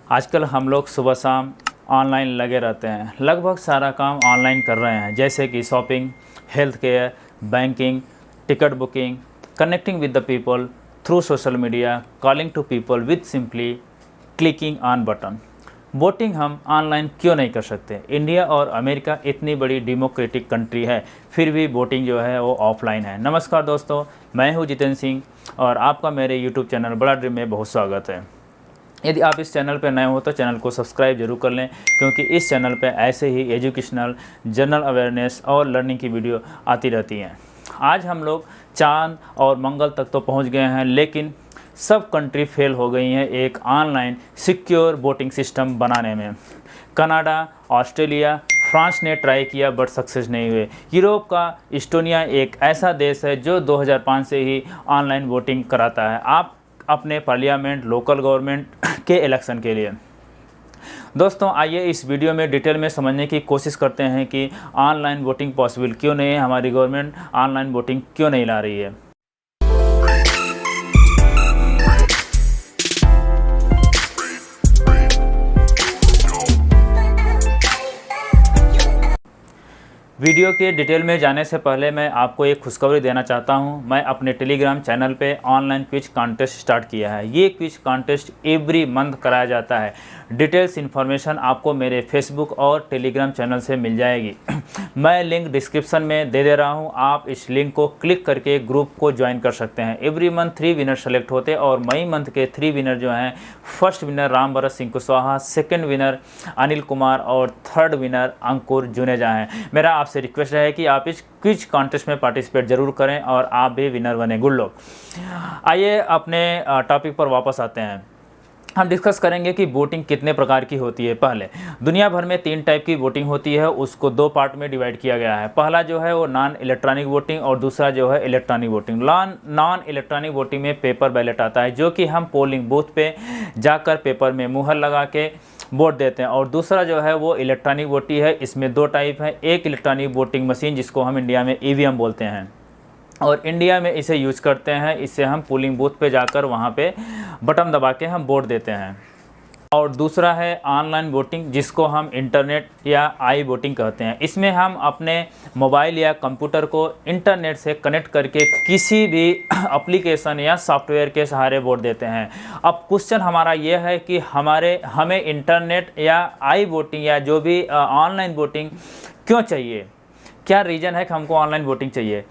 आजकल हम लोग सुबह शाम ऑनलाइन लगे रहते हैं। लगभग सारा काम ऑनलाइन कर रहे हैं, जैसे कि shopping, health care, banking, ticket booking, connecting with the people through social media, calling to people with simply clicking on button. Voting हम ऑनलाइन क्यों नहीं कर सकते? इंडिया और अमेरिका इतनी बड़ी डेमोक्रेटिक कंट्री है, फिर भी वोटिंग जो है वो ऑफलाइन है। नमस्कार दोस्तों, मैं हूं जितेंद्र सिंह और आपका मेरे यूट्यूब चैनल बड़ा ड्रीम में बहुत स्वागत है। यदि आप इस चैनल पर नए हो तो चैनल को सब्सक्राइब जरूर कर लें, क्योंकि इस चैनल पर ऐसे ही एजुकेशनल, जनरल अवेयरनेस और लर्निंग की वीडियो आती रहती हैं। आज हम लोग चांद और मंगल तक तो पहुंच गए हैं, लेकिन सब कंट्री फेल हो गई हैं एक ऑनलाइन सिक्योर वोटिंग सिस्टम बनाने में। कनाडा, ऑस्ट्रेलिया, फ्रांस ने ट्राई किया बट सक्सेस नहीं हुए। यूरोप का इस्टोनिया एक ऐसा देश है जो 2005 से ही ऑनलाइन वोटिंग कराता है आप अपने पार्लियामेंट, लोकल गवर्नमेंट के इलेक्शन के लिए। दोस्तों, आइए इस वीडियो में डिटेल में समझने की कोशिश करते हैं कि ऑनलाइन वोटिंग पॉसिबल क्यों नहीं है, हमारी गवर्नमेंट ऑनलाइन वोटिंग क्यों नहीं ला रही है। वीडियो के डिटेल में जाने से पहले मैं आपको एक खुशखबरी देना चाहता हूं। मैं अपने टेलीग्राम चैनल पे ऑनलाइन क्विज कॉन्टेस्ट स्टार्ट किया है। ये क्विज कॉन्टेस्ट एवरी मंथ कराया जाता है। डिटेल्स इन्फॉर्मेशन आपको मेरे फेसबुक और टेलीग्राम चैनल से मिल जाएगी। मैं लिंक डिस्क्रिप्शन में दे रहा हूँ, आप इस लिंक को क्लिक करके ग्रुप को ज्वाइन कर सकते हैं। एवरी मंथ 3 विनर सेलेक्ट होते हैं और मई मंथ के 3 विनर जो हैं, first winner Ram Bharat Singh Kushwaha, second winner Anil Kumar और थर्ड विनर अंकुर जुनेजा हैं। मेरा आपसे रिक्वेस्ट है कि आप इस क्विज कॉन्टेस्ट में पार्टिसिपेट जरूर करें और आप भी विनर बने। Good luck. आइए अपने टॉपिक पर वापस आते हैं। हम डिस्कस करेंगे कि वोटिंग कितने प्रकार की होती है। पहले दुनिया भर में 3 टाइप की वोटिंग होती है, उसको 2 पार्ट में डिवाइड किया गया है। पहला जो है वो नॉन इलेक्ट्रॉनिक वोटिंग और दूसरा जो है electronic voting. Non electronic voting में पेपर बैलेट आता है, जो कि हम पोलिंग बूथ पे जाकर पेपर में मुहर लगा के वोट देते हैं। और दूसरा जो है वो इलेक्ट्रॉनिक वोटिंग है। इसमें 2 टाइप है। एक इलेक्ट्रॉनिक वोटिंग मशीन, जिसको हम इंडिया में ईवीएम बोलते हैं, और इंडिया में इसे यूज करते हैं। इससे हम पोलिंग बूथ पे जाकर वहाँ पे बटन दबा के हम वोट देते हैं। और दूसरा है ऑनलाइन वोटिंग, जिसको हम इंटरनेट या आई वोटिंग कहते हैं। इसमें हम अपने मोबाइल या कंप्यूटर को इंटरनेट से कनेक्ट करके किसी भी एप्लीकेशन या सॉफ्टवेयर के सहारे वोट देते हैं। अब क्वेश्चन हमारा ये है कि हमें इंटरनेट या आई वोटिंग या जो भी ऑनलाइन वोटिंग क्यों चाहिए, क्या रीज़न है कि हमको ऑनलाइन वोटिंग चाहिए।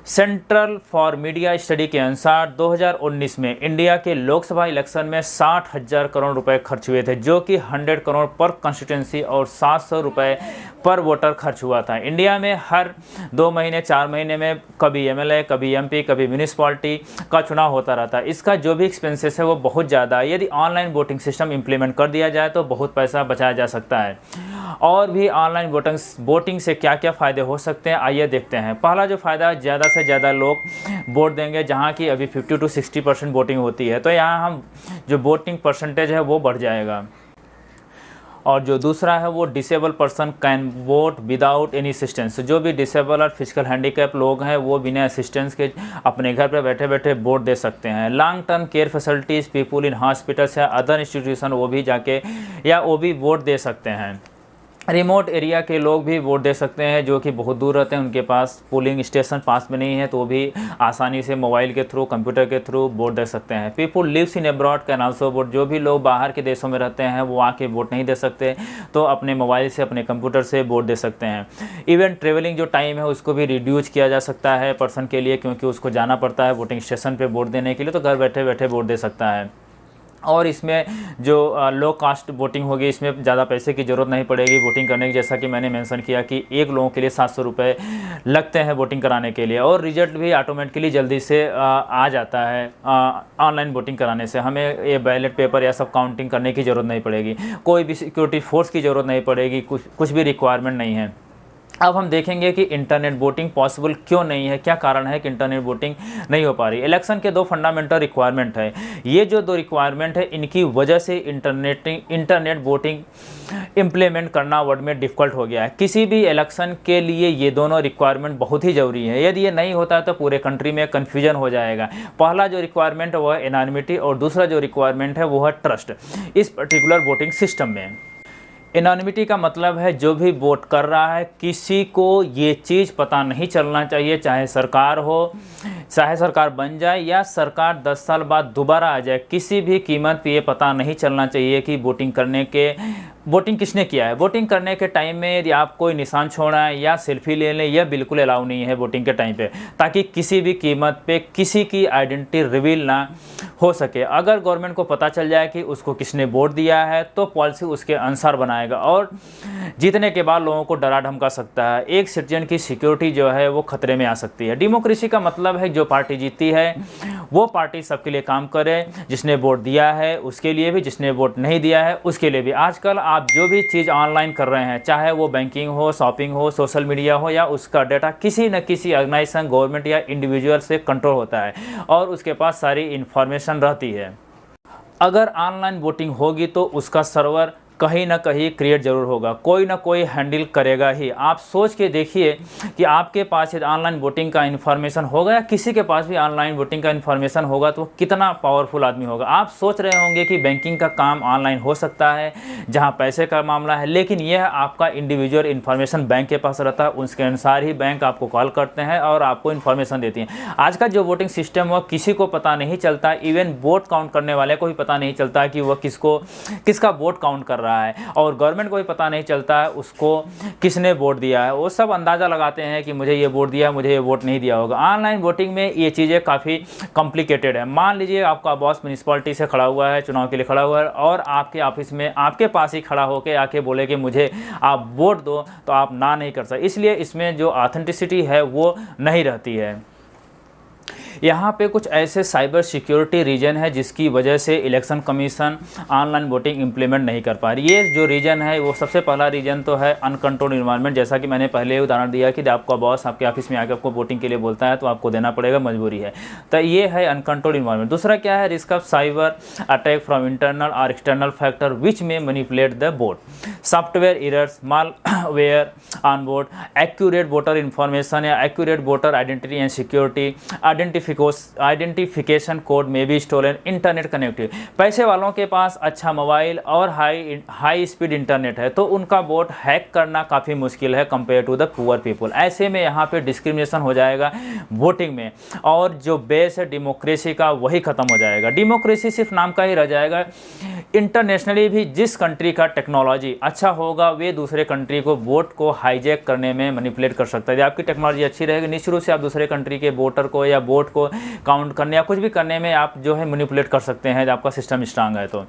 सेंट्रल फॉर मीडिया स्टडी के अनुसार 2019 में इंडिया के लोकसभा इलेक्शन में 60,000 करोड़ रुपए खर्च हुए थे, जो कि 100 करोड़ पर कॉन्स्टिट्यूंसी और 700 रुपये पर वोटर खर्च हुआ था। इंडिया में हर 2 महीने 4 महीने में कभी एमएलए, कभी एमपी, कभी म्यूनिसिपैलिटी का चुनाव होता रहता है। इसका जो भी एक्सपेंसेस है वो बहुत ज़्यादा है। यदि ऑनलाइन वोटिंग सिस्टम इम्प्लीमेंट कर दिया जाए तो बहुत पैसा बचाया जा सकता है। और भी ऑनलाइन वोटिंग से क्या क्या फ़ायदे हो सकते हैं, आइए देखते हैं। पहला जो फ़ायदा, ज़्यादा से ज़्यादा लोग वोट देंगे। जहां की अभी 50 to 60% वोटिंग होती है, तो यहाँ हम जो वोटिंग परसेंटेज है वो बढ़ जाएगा। और जो दूसरा है वो disable person can vote without any assistance. जो भी डिसेबल और फिजिकल हैंडीकैप लोग हैं वो बिना असिस्टेंस के अपने घर पर बैठे बैठे वोट दे सकते हैं। Long term care facilities, people in hospitals या अदर इंस्टीट्यूशन, वो भी जाके या वो भी वोट दे सकते हैं। रिमोट एरिया के लोग भी वोट दे सकते हैं, जो कि बहुत दूर रहते हैं, उनके पास पोलिंग स्टेशन पास में नहीं है, तो वो भी आसानी से मोबाइल के थ्रू, कंप्यूटर के थ्रू वोट दे सकते हैं। People lives in abroad can also vote. जो भी लोग बाहर के देशों में रहते हैं वो आके वोट नहीं दे सकते, तो अपने मोबाइल से, अपने कंप्यूटर से वोट दे सकते हैं। इवन ट्रेवलिंग जो टाइम है उसको भी रिड्यूस किया जा सकता है पर्सन के लिए, क्योंकि उसको जाना पड़ता है वोटिंग स्टेशन पर वोट देने के लिए, तो घर बैठे बैठे वोट दे सकता है। और इसमें जो लो कास्ट वोटिंग होगी, इसमें ज़्यादा पैसे की ज़रूरत नहीं पड़ेगी वोटिंग करने की। जैसा कि मैंने मेंशन किया कि एक लोगों के लिए 700 रुपये लगते हैं वोटिंग कराने के लिए, और रिजल्ट भी ऑटोमेटिकली जल्दी से आ जाता है। ऑनलाइन वोटिंग कराने से हमें ये बैलेट पेपर या सब काउंटिंग करने की ज़रूरत नहीं पड़ेगी, कोई भी सिक्योरिटी फोर्स की ज़रूरत नहीं पड़ेगी, कुछ भी रिक्वायरमेंट नहीं है। अब हम देखेंगे कि इंटरनेट वोटिंग पॉसिबल क्यों नहीं है, क्या कारण है कि इंटरनेट वोटिंग नहीं हो पा रही। इलेक्शन के दो फंडामेंटल रिक्वायरमेंट है, ये जो दो रिक्वायरमेंट है इनकी वजह से इंटरनेट वोटिंग इम्प्लीमेंट करना वर्ड में डिफ़िकल्ट हो गया है। किसी भी इलेक्शन के लिए ये दोनों रिक्वायरमेंट बहुत ही ज़रूरी है। यदि ये नहीं होता तो पूरे कंट्री में कन्फ्यूजन हो जाएगा। पहला जो रिक्वायरमेंट है वो है एनॉनिमिटी और दूसरा जो रिक्वायरमेंट है वो है ट्रस्ट इस पर्टिकुलर वोटिंग सिस्टम में। एनॉनिमिटी का मतलब है जो भी वोट कर रहा है किसी को ये चीज़ पता नहीं चलना चाहिए, चाहे सरकार हो, चाहे सरकार बन जाए या सरकार 10 साल बाद दोबारा आ जाए, किसी भी कीमत पे ये पता नहीं चलना चाहिए कि वोटिंग किसने किया है। वोटिंग करने के टाइम में यदि आप कोई निशान छोड़ा है या सेल्फी ले लें, यह बिल्कुल अलाउ नहीं है वोटिंग के टाइम पे, ताकि किसी भी कीमत पे किसी की आइडेंटिटी रिवील ना हो सके। अगर गवर्नमेंट को पता चल जाए कि उसको किसने वोट दिया है तो पॉलिसी उसके अनुसार बनाएगा और जीतने के बाद लोगों को डरा धमका सकता है। एक सिटीजन की सिक्योरिटी जो है वो खतरे में आ सकती है। डेमोक्रेसी का मतलब है जो पार्टी जीती है वो पार्टी सबके लिए काम करे, जिसने वोट दिया है उसके लिए भी, जिसने वोट नहीं दिया है उसके लिए भी। आजकल आप जो भी चीज़ ऑनलाइन कर रहे हैं, चाहे वो बैंकिंग हो, शॉपिंग हो, सोशल मीडिया हो, या उसका डाटा किसी न किसी ऑर्गेनाइजेशन, गवर्नमेंट या इंडिविजुअल से कंट्रोल होता है और उसके पास सारी इंफॉर्मेशन रहती है। अगर ऑनलाइन वोटिंग होगी तो उसका सर्वर कहीं ना कहीं क्रिएट जरूर होगा, कोई ना कोई हैंडल करेगा ही। आप सोच के देखिए कि आपके पास ऑनलाइन वोटिंग का इन्फॉर्मेशन होगा या किसी के पास भी ऑनलाइन वोटिंग का इन्फॉर्मेशन होगा तो कितना पावरफुल आदमी होगा। आप सोच रहे होंगे कि बैंकिंग का काम ऑनलाइन हो सकता है जहां पैसे का मामला है, लेकिन यह आपका इंडिविजुअल इन्फॉर्मेशन बैंक के पास रहता है, उसके अनुसार ही बैंक आपको कॉल करते हैं और आपको इन्फॉर्मेशन देती हैं। आज का जो वोटिंग सिस्टम वो किसी को पता नहीं चलता, इवन वोट काउंट करने वाले को भी पता नहीं चलता कि वह किसका वोट काउंट कर रहा है, और गवर्नमेंट को भी पता नहीं चलता है उसको किसने वोट दिया है। वो सब अंदाज़ा लगाते हैं कि मुझे ये वोट दिया, मुझे ये वोट नहीं दिया होगा। ऑनलाइन वोटिंग में ये चीज़ें काफ़ी कॉम्प्लिकेटेड है। मान लीजिए आपका बॉस म्यूनिसिपैलिटी से खड़ा हुआ है, चुनाव के लिए खड़ा हुआ है और आपके ऑफिस में आपके पास ही खड़ा होकर आके बोले कि मुझे आप वोट दो, तो आप ना नहीं कर सकते। इसलिए इसमें जो ऑथेंटिसिटी है वो नहीं रहती है। यहाँ पे कुछ ऐसे साइबर सिक्योरिटी रीजन है जिसकी वजह से election commission online voting implement नहीं कर पा रही। ये जो रीजन है वो सबसे पहला रीजन तो है अनकंट्रोल्ड इन्वायरमेंट। जैसा कि मैंने पहले उदाहरण दिया कि आपका बॉस आपके ऑफिस में आकर आपको वोटिंग के लिए बोलता है तो आपको देना पड़ेगा, मजबूरी है। तो ये है अनकंट्रोल्ड इन्वायरमेंट। दूसरा क्या है, risk of cyber attack from internal और एक्सटर्नल फैक्टर विच में manipulate the vote, software errors, malware on vote, accurate voter information या accurate voter identity and security, identification code में भी स्टोलन, इंटरनेट कनेक्टिविटी। पैसे वालों के पास अच्छा मोबाइल और हाई स्पीड इंटरनेट है तो उनका वोट हैक करना काफ़ी मुश्किल है compare to the poor people. ऐसे में यहाँ पे डिस्क्रिमिनेशन हो जाएगा वोटिंग में और जो बेस है डेमोक्रेसी का वही ख़त्म हो जाएगा। डेमोक्रेसी सिर्फ नाम का ही रह जाएगा। इंटरनेशनली भी जिस कंट्री का टेक्नोलॉजी अच्छा होगा वे दूसरे कंट्री को वोट को हाईजैक करने में मैनिपुलेट कर सकता है। यदि आपकी टेक्नोलॉजी अच्छी रहेगी निश्चित रूप से आप दूसरे कंट्री के वोटर को या वोट को काउंट करने या कुछ भी करने में आप जो है मैनिपुलेट कर सकते हैं, आपका सिस्टम स्ट्रांग है। तो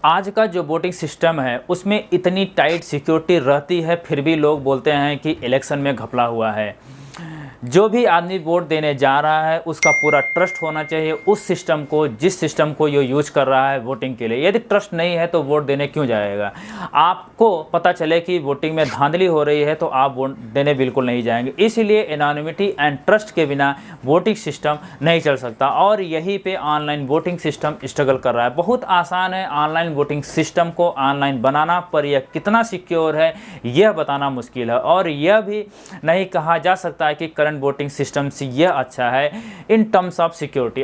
आज का जो वोटिंग सिस्टम है उसमें इतनी टाइट सिक्योरिटी रहती है फिर भी लोग बोलते हैं कि इलेक्शन में घपला हुआ है। जो भी आदमी वोट देने जा रहा है उसका पूरा ट्रस्ट होना चाहिए उस सिस्टम को, जिस सिस्टम को ये यूज कर रहा है वोटिंग के लिए। यदि ट्रस्ट नहीं है तो वोट देने क्यों जाएगा। आपको पता चले कि वोटिंग में धांधली हो रही है तो आप वोट देने बिल्कुल नहीं जाएंगे। इसीलिए एनोनिमिटी एंड ट्रस्ट के बिना वोटिंग सिस्टम नहीं चल सकता और यहीं पे ऑनलाइन वोटिंग सिस्टम स्ट्रगल कर रहा है। बहुत आसान है ऑनलाइन वोटिंग सिस्टम को ऑनलाइन बनाना, पर यह कितना सिक्योर है यह बताना मुश्किल है। और यह भी नहीं कहा जा सकता है कि करंट वोटिंग सिस्टम से यह अच्छा है in terms of security.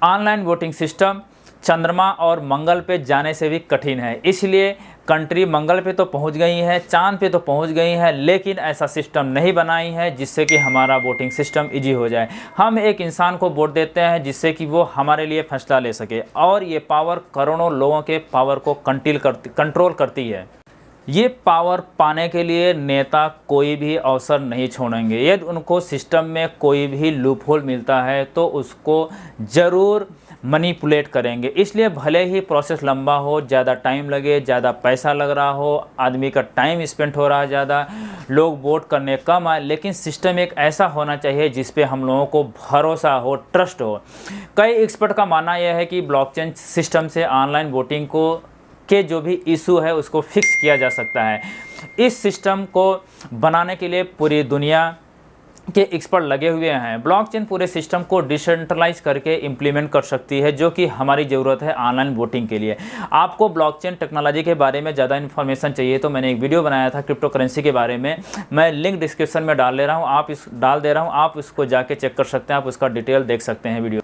Online voting system चंद्रमा और मंगल पे जाने से भी कठिन है, इसलिए कंट्री मंगल पे तो पहुंच गई है, चांद पे तो पहुंच गई है, लेकिन ऐसा सिस्टम नहीं बनाई है जिससे कि हमारा वोटिंग सिस्टम इजी हो जाए। हम एक इंसान को वोट देते हैं जिससे कि वो हमारे लिए फैसला ले सके और ये पावर करोड़ों लोगों के पावर को कंट्रोल करती है। ये पावर पाने के लिए नेता कोई भी अवसर नहीं छोड़ेंगे। यदि उनको सिस्टम में कोई भी लूपहोल मिलता है तो उसको ज़रूर मैनिपुलेट करेंगे। इसलिए भले ही प्रोसेस लंबा हो, ज़्यादा टाइम लगे, ज़्यादा पैसा लग रहा हो, आदमी का टाइम स्पेंड हो रहा है ज़्यादा, लोग वोट करने कम आए, लेकिन सिस्टम एक ऐसा होना चाहिए जिस पे हम लोगों को भरोसा हो, ट्रस्ट हो। कई एक्सपर्ट का मानना यह है कि ब्लॉकचेन सिस्टम से ऑनलाइन वोटिंग को के जो भी इशू है उसको फिक्स किया जा सकता है। इस सिस्टम को बनाने के लिए पूरी दुनिया के एक्सपर्ट लगे हुए हैं। ब्लॉकचेन पूरे सिस्टम को डिसेंट्रलाइज करके इम्प्लीमेंट कर सकती है, जो कि हमारी ज़रूरत है ऑनलाइन वोटिंग के लिए। आपको ब्लॉकचेन टेक्नोलॉजी के बारे में ज़्यादा इन्फॉर्मेशन चाहिए तो मैंने एक वीडियो बनाया था क्रिप्टो करेंसी के बारे में, मैं लिंक डिस्क्रिप्शन में डाल दे रहा हूँ, आप इसको जाके चेक कर सकते हैं, आप उसका डिटेल देख सकते हैं वीडियो।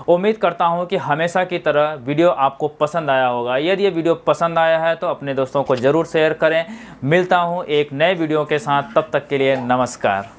उम्मीद करता हूं कि हमेशा की तरह वीडियो आपको पसंद आया होगा। यदि ये वीडियो पसंद आया है तो अपने दोस्तों को ज़रूर शेयर करें। मिलता हूं एक नए वीडियो के साथ, तब तक के लिए नमस्कार।